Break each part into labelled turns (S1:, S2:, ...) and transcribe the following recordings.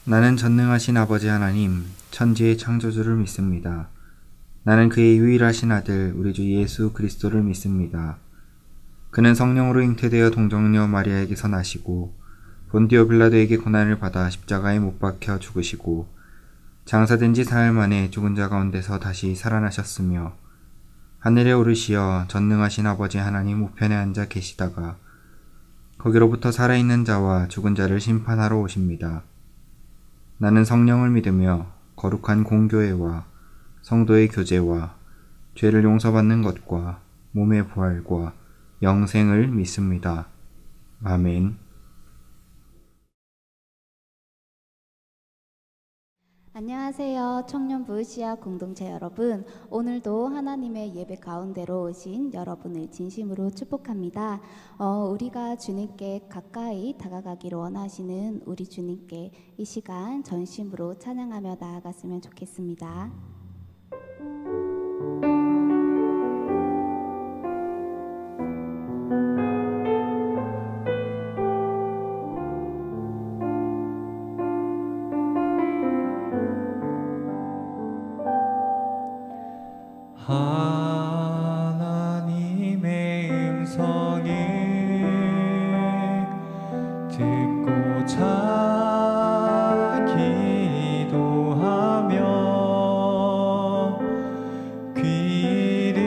S1: 나는 전능하신 아버지 하나님, 천지의 창조주를 믿습니다. 나는 그의 유일하신 아들, 우리 주 예수 그리스도를 믿습니다. 그는 성령으로 잉태되어 동정녀 마리아에게서 나시고 본디오 빌라도에게 고난을 받아 십자가에 못 박혀 죽으시고 장사된 지 사흘 만에 죽은 자 가운데서 다시 살아나셨으며 하늘에 오르시어 전능하신 아버지 하나님 우편에 앉아 계시다가 거기로부터 살아있는 자와 죽은 자를 심판하러 오십니다. 나는 성령을 믿으며 거룩한 공교회와 성도의 교제와 죄를 용서받는 것과 몸의 부활과 영생을 믿습니다. 아멘.
S2: 안녕하세요. 청년부 시야 공동체 여러분. 오늘도 하나님의 예배 가운데로 오신 여러분을 진심으로 축복합니다. 우리가 주님께 가까이 다가가기를 원하시는 우리 주님께 이 시간 전심으로 찬양하며 나아갔으면 좋겠습니다.
S3: 하나님의 음성을 듣고자 기도하며 귀를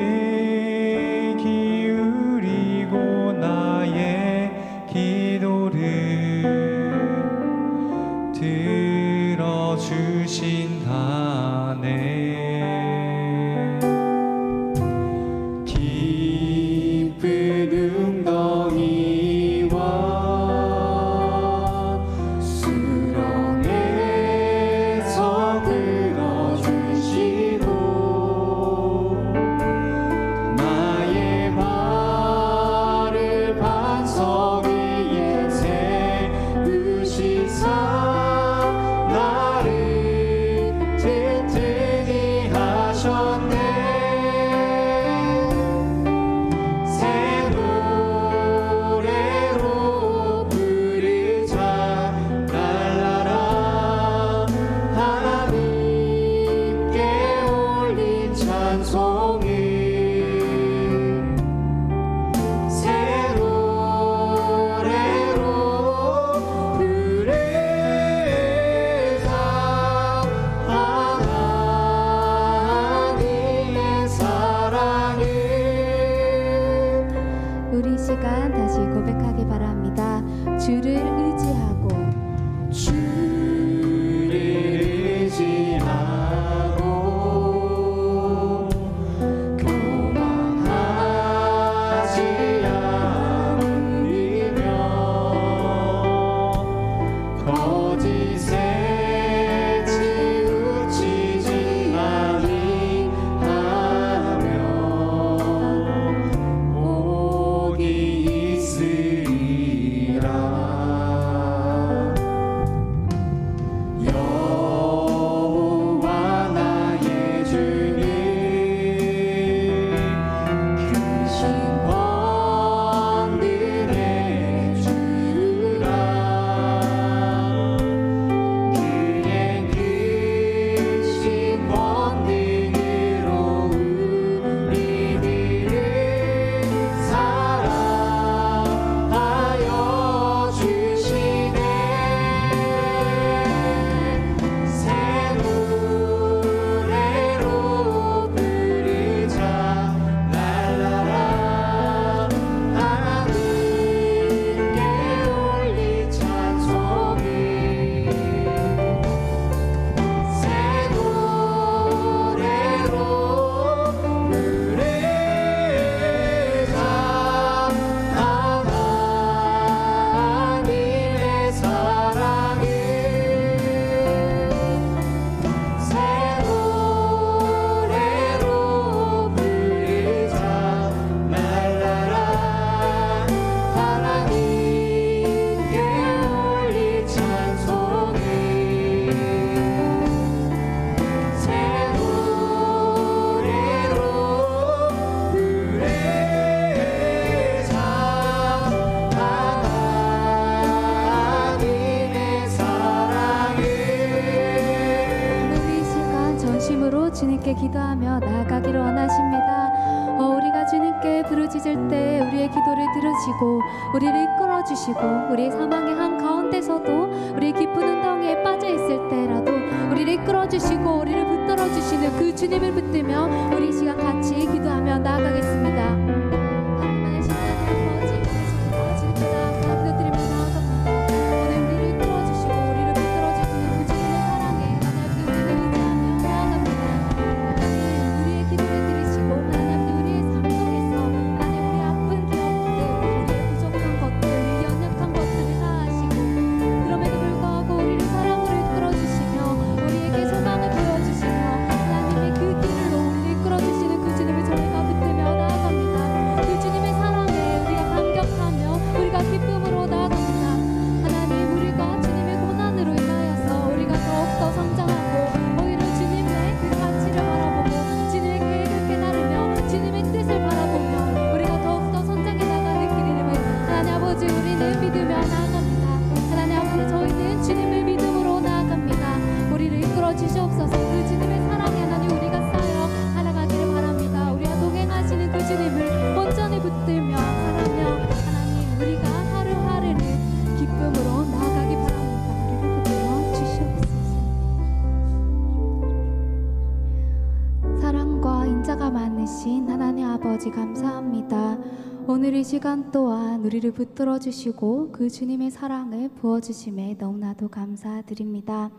S3: 기울이고 나의 기도를 들어주신다네.
S2: 우리 시간 다시 고백하기 바랍니다. 주를 의지하고
S3: 교만하지 않으며 거짓에 치우치지 아니하며 복이 있으리라.
S2: 함께 부르짖을 때 우리의 기도를 들으시고 우리를 이끌어 주시고 우리의 사망의 한가운데서도 우리의 깊은 운동에 빠져 있을 때라도 우리를 이끌어 주시고 우리를 붙들어 주시는 그 주님을 붙들며 우리 이 시간 같이 기도하며 나아가겠습니다. 하나님의 신앙의 아버지, 저희가 주님께 기도드리며 나아갑니다. 오늘 우리를 이끌어 주시고 우리를 붙들어 주시는 그 주님의 사랑에 하나님 그 은혜를 의지하며 나아갑니다. 하나님 우리의 기도를 들으시고 하나님 우리의 삶 속에서 하나님 우리 아픈 기억들, 우리의 부족한 것들, 우리 연약한 것들을 다하시고 그럼에도 불구하고 우리를 사랑으로 이끌어 주시며 우리에게 소망을 보여주시며 하나님의 그 길로 우리를 이끌어 주시는 그 주님을 저희가 붙들며 나아갑니다. 그 주님의 사랑에 우리가 감격하며 우리가 기쁨으로 나아갑니다. 하나님 우리가 주님의 고난으로 인하여서 우리가 더욱더 성장하고 오히려 주님의 그 가치를 바라보고 주님의 계획을 깨달으며 주님의 뜻을 바라보며 우리가 더욱더 성장해 나가는 길임을 하나님 아버지 우리는 믿으며 나아갑니다. 하나님 아버지 저희는 주님을 믿음으로 나아갑니다. 우리를 이끌어 주시옵소서. 그 주님의 사랑에 하나님 우리가 쌓여 살아가기를 바랍니다. 우리와 동행하시는 그 주님을 온전히 붙들며 사랑하며 하나님 우리가 하루하루를 기쁨으로 나아가기 바랍니다. 우리를 붙들어 주시옵소서. 사랑과 인자가 많으신 하나님 아버지 감사합니다. 오늘 이 시간 또한 우리를 붙들어 주시고 그 주님의 사랑을 부어주심에 너무나도 감사드립니다.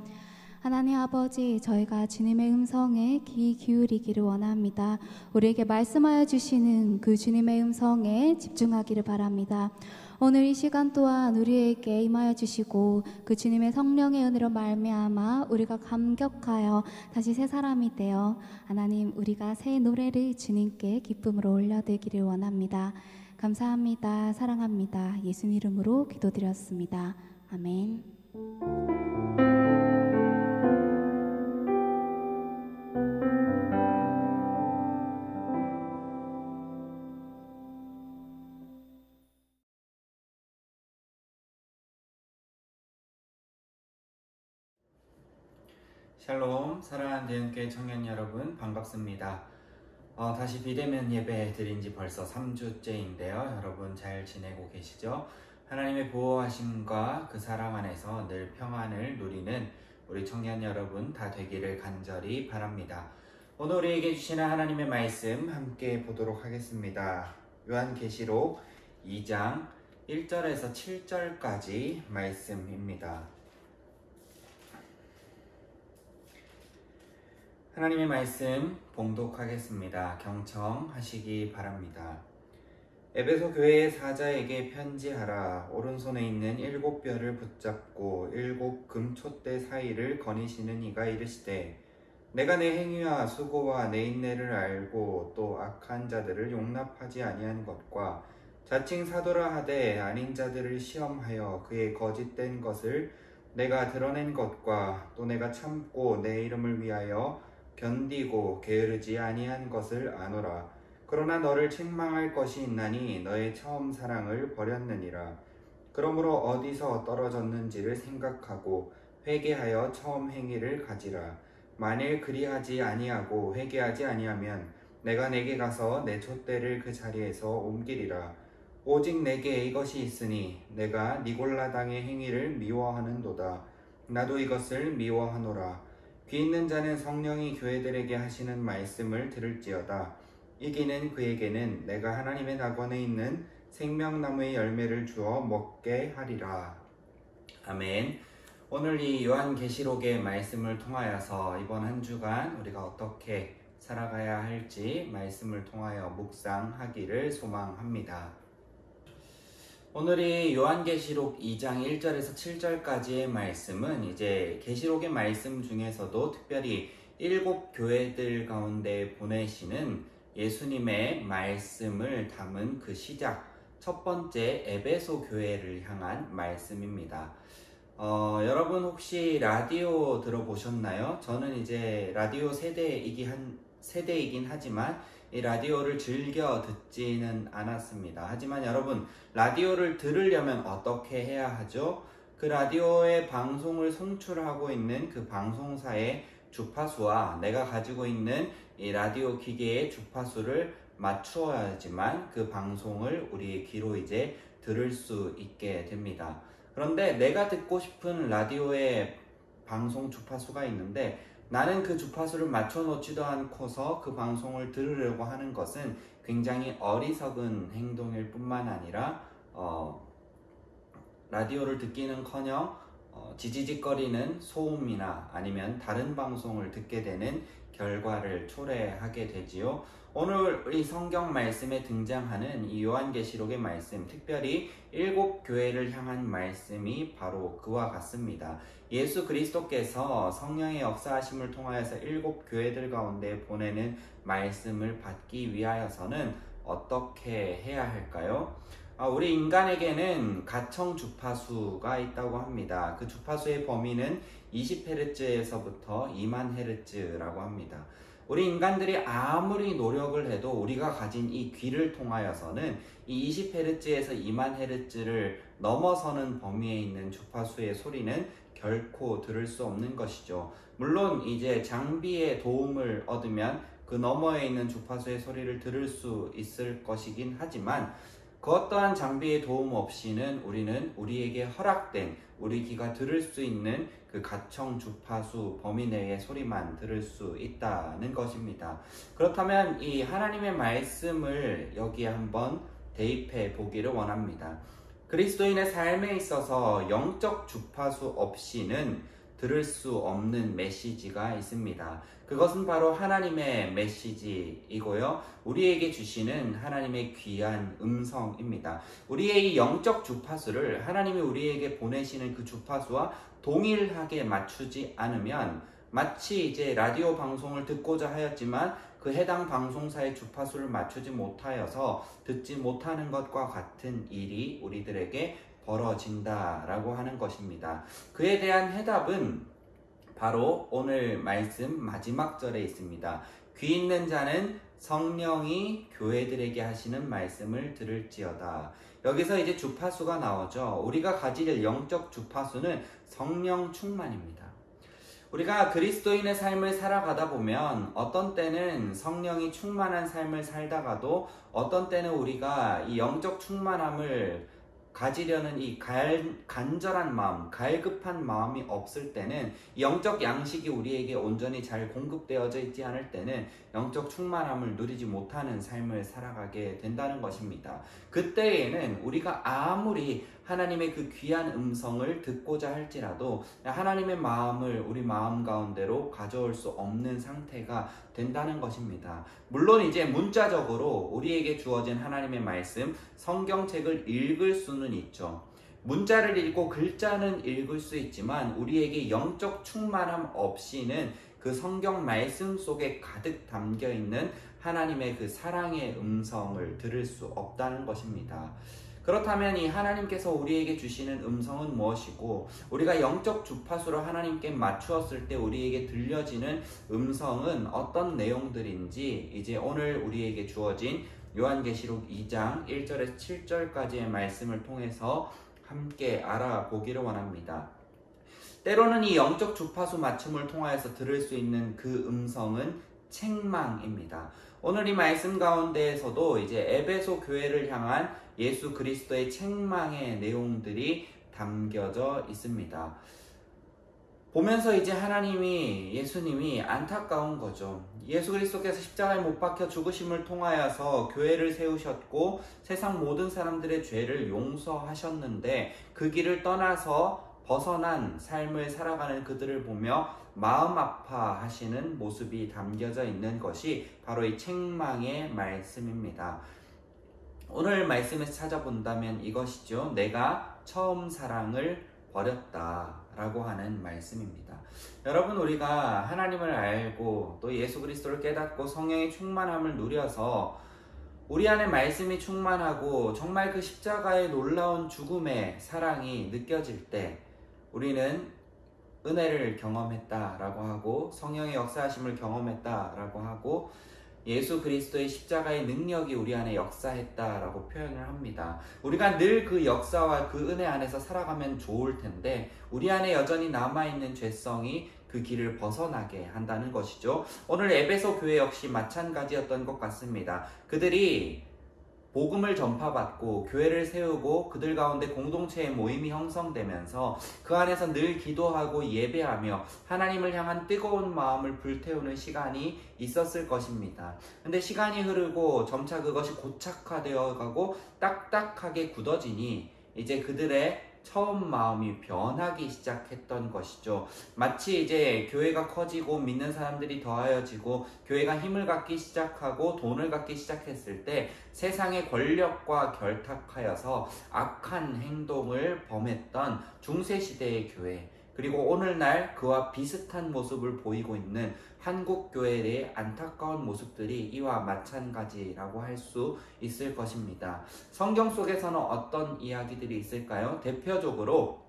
S2: 하나님 아버지 저희가 주님의 음성에 귀 기울이기를 원합니다. 우리에게 말씀하여 주시는 그 주님의 음성에 집중하기를 바랍니다. 오늘 이 시간 또한 우리에게 임하여 주시고 그 주님의 성령의 은혜로 말미암아 우리가 감격하여 다시 새 사람이 되어 하나님 우리가 새 노래를 주님께 기쁨으로 올려드리기를 원합니다. 감사합니다. 사랑합니다. 예수님 이름으로 기도드렸습니다. 아멘.
S1: 샬롬, 사랑하는 대형교회 청년 여러분 반갑습니다. 다시 비대면 예배 드린 지 벌써 3주째인데요. 여러분 잘 지내고 계시죠? 하나님의 보호하심과 그 사랑 안에서 늘 평안을 누리는 우리 청년 여러분 다 되기를 간절히 바랍니다. 오늘 우리에게 주시는 하나님의 말씀 함께 보도록 하겠습니다. 요한계시록 2장 1절에서 7절까지 말씀입니다. 하나님의 말씀 봉독하겠습니다. 경청하시기 바랍니다. 에베소 교회의 사자에게 편지하라. 오른손에 있는 7뼈를 붙잡고 7 금촛대 사이를 거니시는 이가 이르시되 내가 내 행위와 수고와 내 인내를 알고 또 악한 자들을 용납하지 아니한 것과 자칭 사도라 하되 아닌 자들을 시험하여 그의 거짓된 것을 내가 드러낸 것과 또 내가 참고 내 이름을 위하여 견디고 게으르지 아니한 것을 아노라. 그러나 너를 책망할 것이 있나니 너의 처음 사랑을 버렸느니라. 그러므로 어디서 떨어졌는지를 생각하고 회개하여 처음 행위를 가지라. 만일 그리하지 아니하고 회개하지 아니하면 내가 내게 가서 내 촛대를 그 자리에서 옮기리라. 오직 내게 이것이 있으니 내가 니골라 당의 행위를 미워하는도다. 나도 이것을 미워하노라. 귀 있는 자는 성령이 교회들에게 하시는 말씀을 들을지어다. 이기는 그에게는 내가 하나님의 낙원에 있는 생명나무의 열매를 주어 먹게 하리라. 아멘. 오늘 이 요한계시록의 말씀을 통하여서 이번 한 주간 우리가 어떻게 살아가야 할지 말씀을 통하여 묵상하기를 소망합니다. 오늘이 요한계시록 2장 1절에서 7절까지의 말씀은 이제 계시록의 말씀 중에서도 특별히 7 교회들 가운데 보내시는 예수님의 말씀을 담은 그 시작, 첫 번째 에베소 교회를 향한 말씀입니다. 여러분 혹시 라디오 들어보셨나요? 저는 이제 라디오 세대이긴 하지만 이 라디오를 즐겨 듣지는 않았습니다. 하지만 여러분, 라디오를 들으려면 어떻게 해야 하죠? 그 라디오의 방송을 송출하고 있는 그 방송사의 주파수와 내가 가지고 있는 이 라디오 기계의 주파수를 맞추어야지만 그 방송을 우리의 귀로 이제 들을 수 있게 됩니다. 그런데 내가 듣고 싶은 라디오의 방송 주파수가 있는데 나는 그 주파수를 맞춰놓지도 않고서 그 방송을 들으려고 하는 것은 굉장히 어리석은 행동일 뿐만 아니라 라디오를 듣기는커녕 지지직거리는 소음이나 아니면 다른 방송을 듣게 되는 결과를 초래하게 되지요. 오늘 이 성경 말씀에 등장하는 이 요한계시록의 말씀, 특별히 7교회를 향한 말씀이 바로 그와 같습니다. 예수 그리스도께서 성령의 역사하심을 통하여서 7교회들 가운데 보내는 말씀을 받기 위하여서는 어떻게 해야 할까요? 우리 인간에게는 가청 주파수가 있다고 합니다. 그 주파수의 범위는 20Hz에서부터 20,000Hz라고 합니다. 우리 인간들이 아무리 노력을 해도 우리가 가진 이 귀를 통하여서는 이 20Hz에서 20,000Hz를 넘어서는 범위에 있는 주파수의 소리는 결코 들을 수 없는 것이죠. 물론 이제 장비의 도움을 얻으면 그 너머에 있는 주파수의 소리를 들을 수 있을 것이긴 하지만 그 어떠한 장비의 도움 없이는 우리는 우리에게 허락된 우리 귀가 들을 수 있는 그 가청 주파수 범위 내의 소리만 들을 수 있다는 것입니다. 그렇다면 이 하나님의 말씀을 여기에 한번 대입해 보기를 원합니다. 그리스도인의 삶에 있어서 영적 주파수 없이는 들을 수 없는 메시지가 있습니다. 그것은 바로 하나님의 메시지이고요. 우리에게 주시는 하나님의 귀한 음성입니다. 우리의 이 영적 주파수를 하나님이 우리에게 보내시는 그 주파수와 동일하게 맞추지 않으면 마치 이제 라디오 방송을 듣고자 하였지만 그 해당 방송사의 주파수를 맞추지 못하여서 듣지 못하는 것과 같은 일이 우리들에게 벌어진다라고 하는 것입니다. 그에 대한 해답은 바로 오늘 말씀 마지막 절에 있습니다. 귀 있는 자는 성령이 교회들에게 하시는 말씀을 들을지어다. 여기서 이제 주파수가 나오죠. 우리가 가질 영적 주파수는 성령 충만입니다. 우리가 그리스도인의 삶을 살아가다 보면 어떤 때는 성령이 충만한 삶을 살다가도 어떤 때는 우리가 이 영적 충만함을 가지려는 이 간절한 마음, 갈급한 마음이 없을 때는 영적 양식이 우리에게 온전히 잘 공급되어져 있지 않을 때는 영적 충만함을 누리지 못하는 삶을 살아가게 된다는 것입니다. 그때에는 우리가 아무리 하나님의 그 귀한 음성을 듣고자 할지라도 하나님의 마음을 우리 마음 가운데로 가져올 수 없는 상태가 된다는 것입니다. 물론 이제 문자적으로 우리에게 주어진 하나님의 말씀, 성경책을 읽을 수는 있죠. 문자를 읽고 글자는 읽을 수 있지만 우리에게 영적 충만함 없이는 그 성경 말씀 속에 가득 담겨 있는 하나님의 그 사랑의 음성을 들을 수 없다는 것입니다. 그렇다면 이 하나님께서 우리에게 주시는 음성은 무엇이고 우리가 영적 주파수로 하나님께 맞추었을 때 우리에게 들려지는 음성은 어떤 내용들인지 이제 오늘 우리에게 주어진 요한계시록 2장 1절에서 7절까지의 말씀을 통해서 함께 알아보기를 원합니다. 때로는 이 영적 주파수 맞춤을 통하여서 들을 수 있는 그 음성은 책망입니다. 오늘 이 말씀 가운데에서도 이제 에베소 교회를 향한 예수 그리스도의 책망의 내용들이 담겨져 있습니다. 보면서 이제 예수님이 안타까운 거죠. 예수 그리스도께서 십자가에 못 박혀 죽으심을 통하여서 교회를 세우셨고 세상 모든 사람들의 죄를 용서하셨는데 그 길을 떠나서 벗어난 삶을 살아가는 그들을 보며 마음 아파하시는 모습이 담겨져 있는 것이 바로 이 책망의 말씀입니다. 오늘 말씀에서 찾아본다면 이것이죠. 내가 처음 사랑을 버렸다라고 하는 말씀입니다. 여러분, 우리가 하나님을 알고 또 예수 그리스도를 깨닫고 성령의 충만함을 누려서 우리 안에 말씀이 충만하고 정말 그 십자가의 놀라운 죽음의 사랑이 느껴질 때 우리는 은혜를 경험했다라고 하고 성령의 역사하심을 경험했다라고 하고 예수 그리스도의 십자가의 능력이 우리 안에 역사했다라고 표현을 합니다. 우리가 늘 그 역사와 그 은혜 안에서 살아가면 좋을 텐데 우리 안에 여전히 남아있는 죄성이 그 길을 벗어나게 한다는 것이죠. 오늘 에베소 교회 역시 마찬가지였던 것 같습니다. 그들이 복음을 전파받고 교회를 세우고 그들 가운데 공동체의 모임이 형성되면서 그 안에서 늘 기도하고 예배하며 하나님을 향한 뜨거운 마음을 불태우는 시간이 있었을 것입니다. 근데 시간이 흐르고 점차 그것이 고착화되어 가고 딱딱하게 굳어지니 이제 그들의 처음 마음이 변하기 시작했던 것이죠. 마치 이제 교회가 커지고 믿는 사람들이 더하여지고 교회가 힘을 갖기 시작하고 돈을 갖기 시작했을 때 세상의 권력과 결탁하여서 악한 행동을 범했던 중세시대의 교회, 그리고 오늘날 그와 비슷한 모습을 보이고 있는 한국 교회의 안타까운 모습들이 이와 마찬가지라고 할 수 있을 것입니다. 성경 속에서는 어떤 이야기들이 있을까요? 대표적으로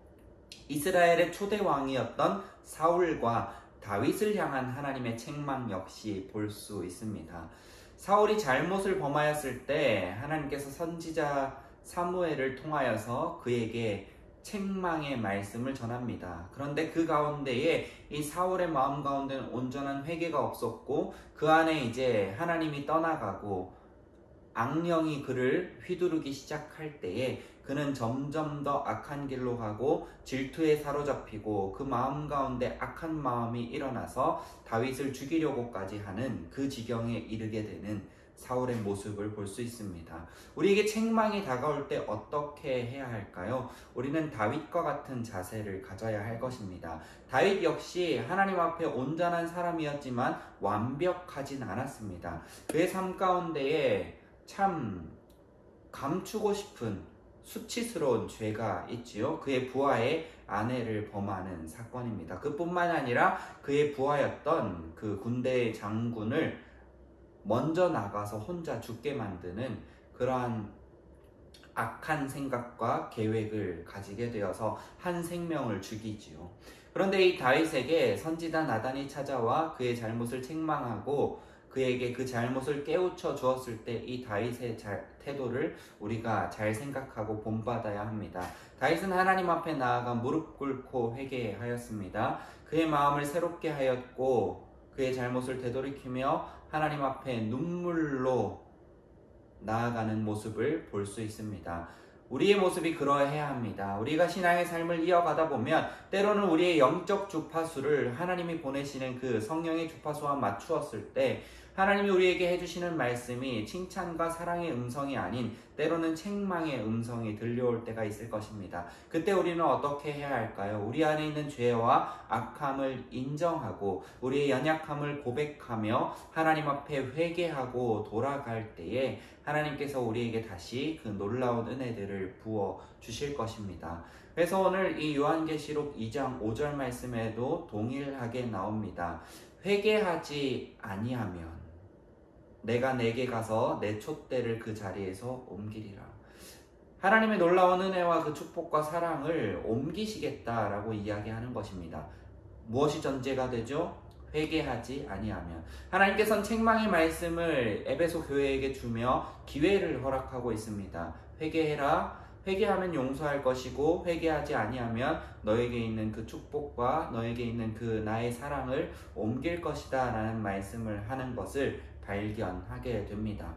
S1: 이스라엘의 초대 왕이었던 사울과 다윗을 향한 하나님의 책망 역시 볼 수 있습니다. 사울이 잘못을 범하였을 때 하나님께서 선지자 사무엘을 통하여서 그에게 책망의 말씀을 전합니다. 그런데 그 가운데에 이 사울의 마음 가운데는 온전한 회개가 없었고 그 안에 이제 하나님이 떠나가고 악령이 그를 휘두르기 시작할 때에 그는 점점 더 악한 길로 가고 질투에 사로잡히고 그 마음 가운데 악한 마음이 일어나서 다윗을 죽이려고까지 하는 그 지경에 이르게 되는 사울의 모습을 볼 수 있습니다. 우리에게 책망이 다가올 때 어떻게 해야 할까요? 우리는 다윗과 같은 자세를 가져야 할 것입니다. 다윗 역시 하나님 앞에 온전한 사람이었지만 완벽하진 않았습니다. 그의 삶 가운데에 참 감추고 싶은 수치스러운 죄가 있지요. 그의 부하의 아내를 범하는 사건입니다. 그뿐만 아니라 그의 부하였던 그 군대의 장군을 먼저 나가서 혼자 죽게 만드는 그러한 악한 생각과 계획을 가지게 되어서 한 생명을 죽이지요. 그런데 이 다윗에게 선지자 나단이 찾아와 그의 잘못을 책망하고 그에게 그 잘못을 깨우쳐 주었을 때 이 다윗의 태도를 우리가 잘 생각하고 본받아야 합니다. 다윗은 하나님 앞에 나아가 무릎 꿇고 회개하였습니다. 그의 마음을 새롭게 하였고 그의 잘못을 되돌이키며 하나님 앞에 눈물로 나아가는 모습을 볼 수 있습니다. 우리의 모습이 그러해야 합니다. 우리가 신앙의 삶을 이어가다 보면 때로는 우리의 영적 주파수를 하나님이 보내시는 그 성령의 주파수와 맞추었을 때 하나님이 우리에게 해주시는 말씀이 칭찬과 사랑의 음성이 아닌 때로는 책망의 음성이 들려올 때가 있을 것입니다. 그때 우리는 어떻게 해야 할까요? 우리 안에 있는 죄와 악함을 인정하고 우리의 연약함을 고백하며 하나님 앞에 회개하고 돌아갈 때에 하나님께서 우리에게 다시 그 놀라운 은혜들을 부어 주실 것입니다. 그래서 오늘 이 요한계시록 2장 5절 말씀에도 동일하게 나옵니다. 회개하지 아니하면 내가 내게 가서 내 촛대를 그 자리에서 옮기리라. 하나님의 놀라운 은혜와 그 축복과 사랑을 옮기시겠다라고 이야기하는 것입니다. 무엇이 전제가 되죠? 회개하지 아니하면. 하나님께서는 책망의 말씀을 에베소 교회에게 주며 기회를 허락하고 있습니다. 회개해라. 회개하면 용서할 것이고 회개하지 아니하면 너에게 있는 그 축복과 너에게 있는 그 나의 사랑을 옮길 것이다 라는 말씀을 하는 것을 발견하게 됩니다.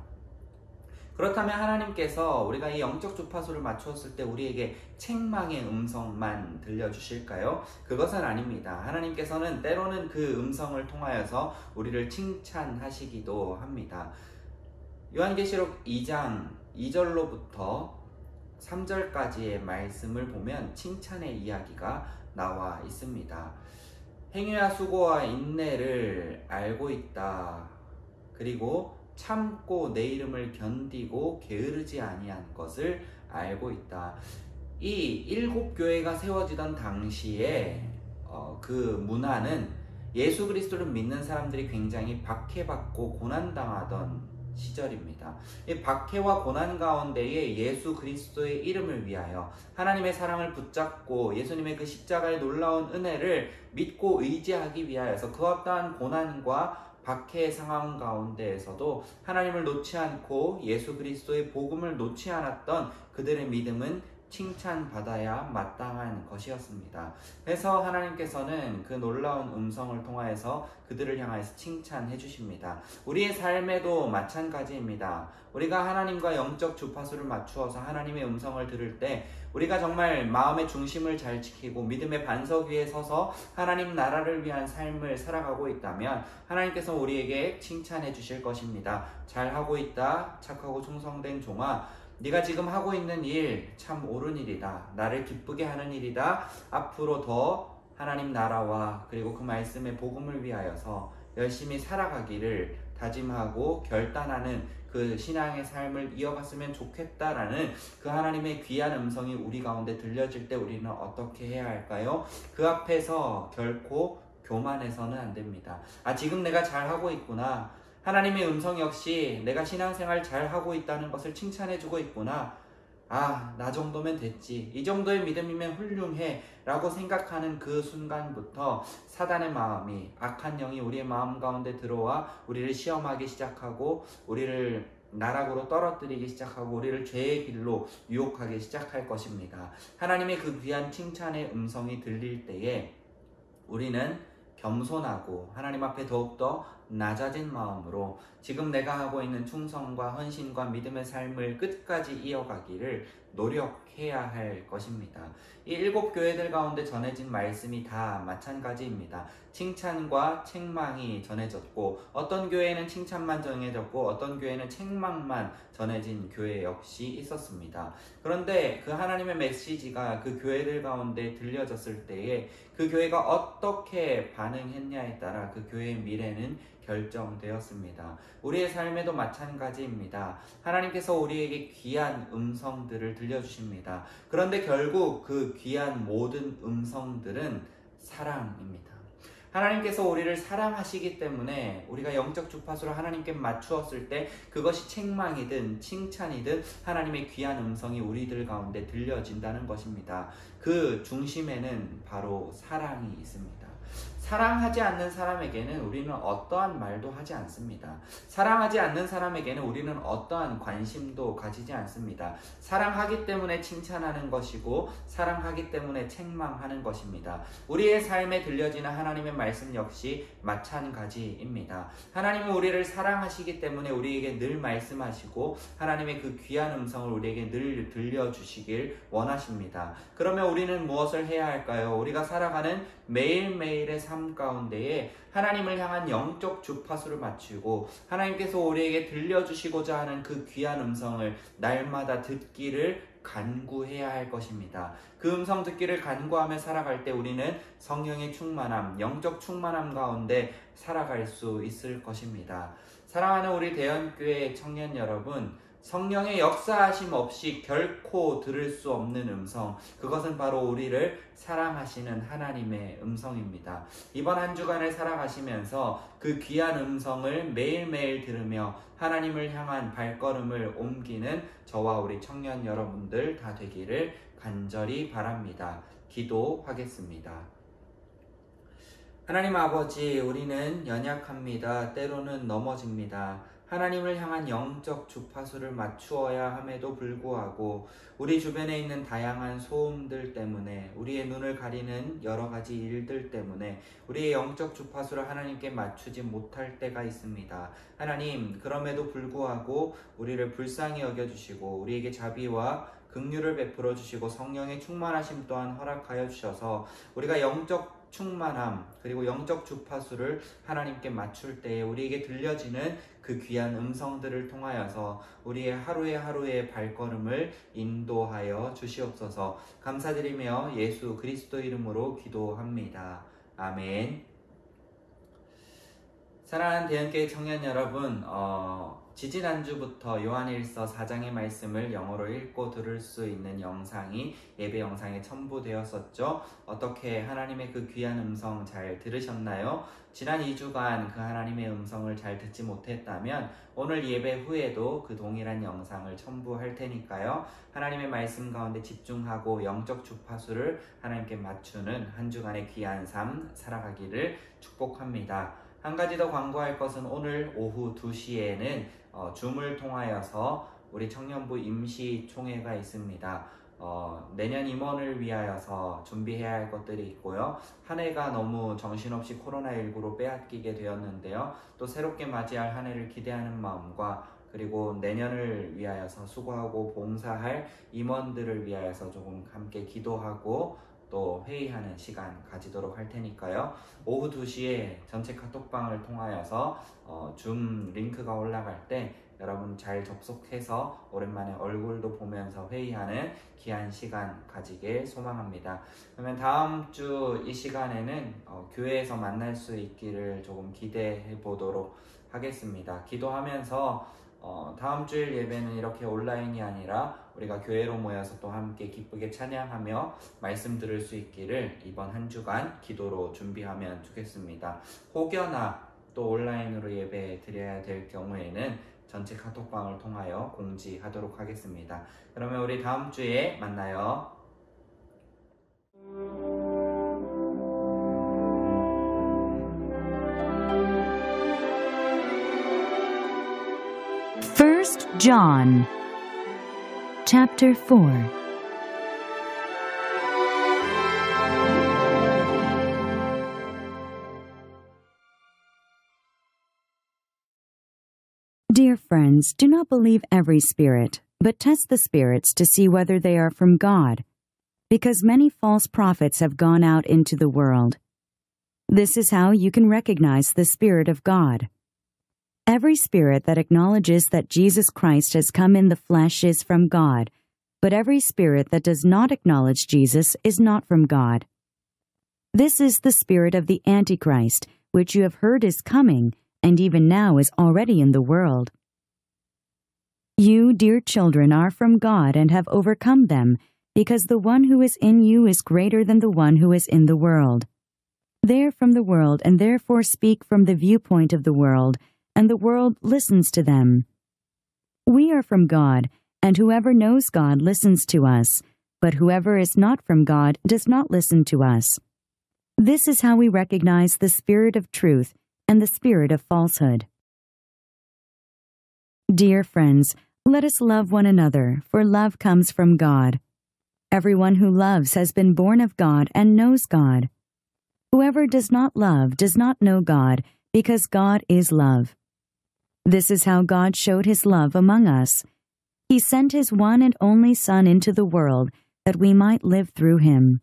S1: 그렇다면 하나님께서 우리가 이 영적 주파수를 맞추었을 때 우리에게 책망의 음성만 들려주실까요? 그것은 아닙니다. 하나님께서는 때로는 그 음성을 통하여서 우리를 칭찬하시기도 합니다. 요한계시록 2장 2절로부터 3절까지의 말씀을 보면 칭찬의 이야기가 나와 있습니다. 행위와 수고와 인내를 알고 있다. 그리고 참고 내 이름을 견디고 게으르지 아니한 것을 알고 있다. 이 7교회가 세워지던 당시에 그 문화는 예수 그리스도를 믿는 사람들이 굉장히 박해받고 고난당하던 시절입니다. 이 박해와 고난 가운데에 예수 그리스도의 이름을 위하여 하나님의 사랑을 붙잡고 예수님의 그 십자가의 놀라운 은혜를 믿고 의지하기 위하여서 그 어떠한 고난과 박해의 상황 가운데에서도 하나님을 놓지 않고 예수 그리스도의 복음을 놓지 않았던 그들의 믿음은 칭찬받아야 마땅한 것이었습니다. 그래서 하나님께서는 그 놀라운 음성을 통하여서 그들을 향하여서 칭찬해 주십니다. 우리의 삶에도 마찬가지입니다. 우리가 하나님과 영적 주파수를 맞추어서 하나님의 음성을 들을 때 우리가 정말 마음의 중심을 잘 지키고 믿음의 반석 위에 서서 하나님 나라를 위한 삶을 살아가고 있다면 하나님께서 우리에게 칭찬해 주실 것입니다. 잘하고 있다. 착하고 충성된 종아, 네가 지금 하고 있는 일 참 옳은 일이다. 나를 기쁘게 하는 일이다. 앞으로 더 하나님 나라와 그리고 그 말씀의 복음을 위하여서 열심히 살아가기를 다짐하고 결단하는 그 신앙의 삶을 이어갔으면 좋겠다라는 그 하나님의 귀한 음성이 우리 가운데 들려질 때 우리는 어떻게 해야 할까요? 그 앞에서 결코 교만해서는 안 됩니다. 지금 내가 잘하고 있구나. 하나님의 음성 역시 내가 신앙생활 잘하고 있다는 것을 칭찬해주고 있구나. 나 정도면 됐지. 이 정도의 믿음이면 훌륭해 라고 생각하는 그 순간부터 사단의 마음이, 악한 영이 우리의 마음 가운데 들어와 우리를 시험하기 시작하고 우리를 나락으로 떨어뜨리기 시작하고 우리를 죄의 길로 유혹하기 시작할 것입니다. 하나님의 그 귀한 칭찬의 음성이 들릴 때에 우리는 겸손하고 하나님 앞에 더욱더 낮아진 마음으로 지금 내가 하고 있는 충성과 헌신과 믿음의 삶을 끝까지 이어가기를 노력해야 할 것입니다. 이 7교회들 가운데 전해진 말씀이 다 마찬가지입니다. 칭찬과 책망이 전해졌고 어떤 교회는 칭찬만 전해졌고 어떤 교회는 책망만 전해진 교회 역시 있었습니다. 그런데 그 하나님의 메시지가 그 교회들 가운데 들려졌을 때에 그 교회가 어떻게 반응했냐에 따라 그 교회의 미래는 결정되었습니다. 우리의 삶에도 마찬가지입니다. 하나님께서 우리에게 귀한 음성들을 들려주십니다. 그런데 결국 그 귀한 모든 음성들은 사랑입니다. 하나님께서 우리를 사랑하시기 때문에 우리가 영적 주파수를 하나님께 맞추었을 때 그것이 책망이든 칭찬이든 하나님의 귀한 음성이 우리들 가운데 들려진다는 것입니다. 그 중심에는 바로 사랑이 있습니다. 사랑하지 않는 사람에게는 우리는 어떠한 말도 하지 않습니다. 사랑하지 않는 사람에게는 우리는 어떠한 관심도 가지지 않습니다. 사랑하기 때문에 칭찬하는 것이고 사랑하기 때문에 책망하는 것입니다. 우리의 삶에 들려지는 하나님의 말씀 역시 마찬가지입니다. 하나님은 우리를 사랑하시기 때문에 우리에게 늘 말씀하시고 하나님의 그 귀한 음성을 우리에게 늘 들려주시길 원하십니다. 그러면 우리는 무엇을 해야 할까요? 우리가 살아가는 매일매일의 삶 가운데에 하나님을 향한 영적 주파수를 맞추고 하나님께서 우리에게 들려주시고자 하는 그 귀한 음성을 날마다 듣기를 간구해야 할 것입니다. 그 음성 듣기를 간구하며 살아갈 때 우리는 성령의 충만함, 영적 충만함 가운데 살아갈 수 있을 것입니다. 사랑하는 우리 대연교회 청년 여러분, 성령의 역사하심 없이 결코 들을 수 없는 음성, 그것은 바로 우리를 사랑하시는 하나님의 음성입니다. 이번 한 주간을 살아가시면서 그 귀한 음성을 매일매일 들으며 하나님을 향한 발걸음을 옮기는 저와 우리 청년 여러분들 다 되기를 간절히 바랍니다. 기도하겠습니다. 하나님 아버지, 우리는 연약합니다. 때로는 넘어집니다. 하나님을 향한 영적 주파수를 맞추어야 함에도 불구하고 우리 주변에 있는 다양한 소음들 때문에 우리의 눈을 가리는 여러 가지 일들 때문에 우리의 영적 주파수를 하나님께 맞추지 못할 때가 있습니다. 하나님, 그럼에도 불구하고 우리를 불쌍히 여겨주시고 우리에게 자비와 긍휼을 베풀어 주시고 성령의 충만하심 또한 허락하여 주셔서 우리가 영적 충만함 그리고 영적 주파수를 하나님께 맞출 때에 우리에게 들려지는 그 귀한 음성들을 통하여서 우리의 하루의 발걸음을 인도하여 주시옵소서. 감사드리며 예수 그리스도 이름으로 기도합니다. 아멘. 사랑하는 대연교회 청년 여러분, 지지난주부터 요한일서 4장의 말씀을 영어로 읽고 들을 수 있는 영상이 예배 영상에 첨부되었었죠. 어떻게 하나님의 그 귀한 음성 잘 들으셨나요? 지난 2주간 그 하나님의 음성을 잘 듣지 못했다면 오늘 예배 후에도 그 동일한 영상을 첨부할 테니까요. 하나님의 말씀 가운데 집중하고 영적 주파수를 하나님께 맞추는 한 주간의 귀한 삶 살아가기를 축복합니다. 한 가지 더 광고할 것은 오늘 오후 2시에는 줌을 통하여서 우리 청년부 임시총회가 있습니다. 내년 임원을 위하여서 준비해야 할 것들이 있고요. 한 해가 너무 정신없이 코로나19로 빼앗기게 되었는데요. 또 새롭게 맞이할 한 해를 기대하는 마음과 그리고 내년을 위하여서 수고하고 봉사할 임원들을 위하여서 조금 함께 기도하고 또 회의하는 시간 가지도록 할 테니까요. 오후 2시에 전체 카톡방을 통하여서 줌 링크가 올라갈 때 여러분 잘 접속해서 오랜만에 얼굴도 보면서 회의하는 귀한 시간 가지길 소망합니다. 그러면 다음 주 이 시간에는 교회에서 만날 수 있기를 조금 기대해 보도록 하겠습니다. 기도하면서 다음 주일 예배는 이렇게 온라인이 아니라 우리가 교회로 모여서 또 함께 기쁘게 찬양하며 말씀 들을 수 있기를 이번 한 주간 기도로 준비하면 좋겠습니다. 혹여나 또 온라인으로 예배 드려야 될 경우에는 전체 카톡방을 통하여 공지하도록 하겠습니다. 그러면 우리 다음 주에 만나요.
S4: First John, chapter 4. Dear friends, do not believe every spirit, but test the spirits to see whether they are from God, because many false prophets have gone out into the world. This is how you can recognize the Spirit of God. Every spirit that acknowledges that Jesus Christ has come in the flesh is from God, but every spirit that does not acknowledge Jesus is not from God. This is the spirit of the Antichrist, which you have heard is coming, and even now is already in the world. You, dear children, are from God and have overcome them, because the one who is in you is greater than the one who is in the world. They are from the world and therefore speak from the viewpoint of the world, and the world listens to them. We are from God, and whoever knows God listens to us, but whoever is not from God does not listen to us. This is how we recognize the spirit of truth and the spirit of falsehood. Dear friends, let us love one another, for love comes from God. Everyone who loves has been born of God and knows God. Whoever does not love does not know God, because God is love. This is how God showed his love among us. He sent his one and only Son into the world, that we might live through him.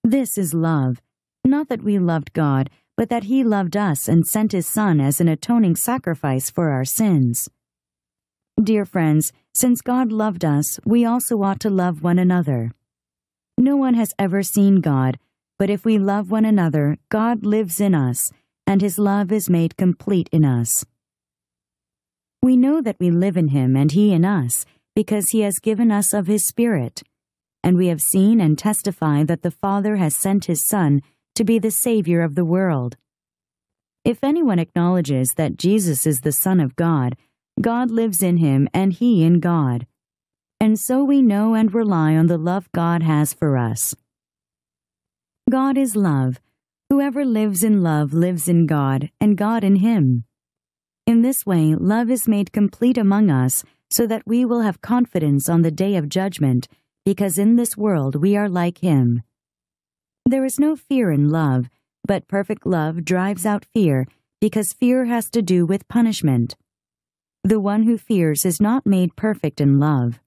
S4: This is love, not that we loved God, but that he loved us and sent his Son as an atoning sacrifice for our sins. Dear friends, since God loved us, we also ought to love one another. No one has ever seen God, but if we love one another, God lives in us, and his love is made complete in us. We know that we live in him and he in us, because he has given us of his Spirit. And we have seen and testify that the Father has sent his Son to be the Savior of the world. If anyone acknowledges that Jesus is the Son of God, God lives in him and he in God. And so we know and rely on the love God has for us. God is love. Whoever lives in love lives in God, and God in him. In this way, love is made complete among us, so that we will have confidence on the day of judgment, because in this world we are like him. There is no fear in love, but perfect love drives out fear, because fear has to do with punishment. The one who fears is not made perfect in love.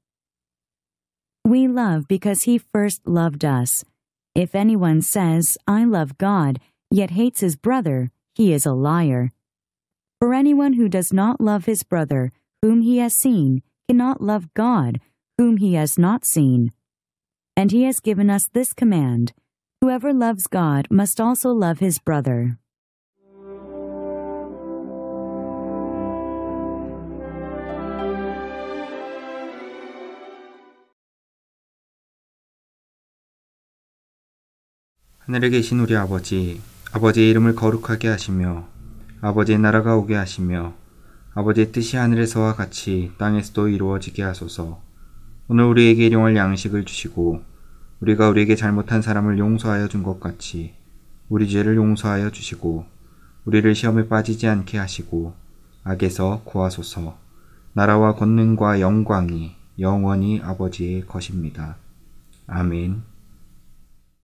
S4: We love because he first loved us. If anyone says, "I love God," yet hates his brother, he is a liar. For anyone who does not love his brother, whom he has seen, cannot love God, whom he has not seen. And he has given us this command: whoever loves God must also love his brother.
S1: 하늘에 계신 우리 아버지, 아버지의 이름을 거룩하게 하시며 아버지의 나라가 오게 하시며 아버지의 뜻이 하늘에서와 같이 땅에서도 이루어지게 하소서. 오늘 우리에게 일용할 양식을 주시고 우리가 우리에게 잘못한 사람을 용서하여 준 것 같이 우리 죄를 용서하여 주시고 우리를 시험에 빠지지 않게 하시고 악에서 구하소서. 나라와 권능과 영광이 영원히 아버지의 것입니다. 아멘.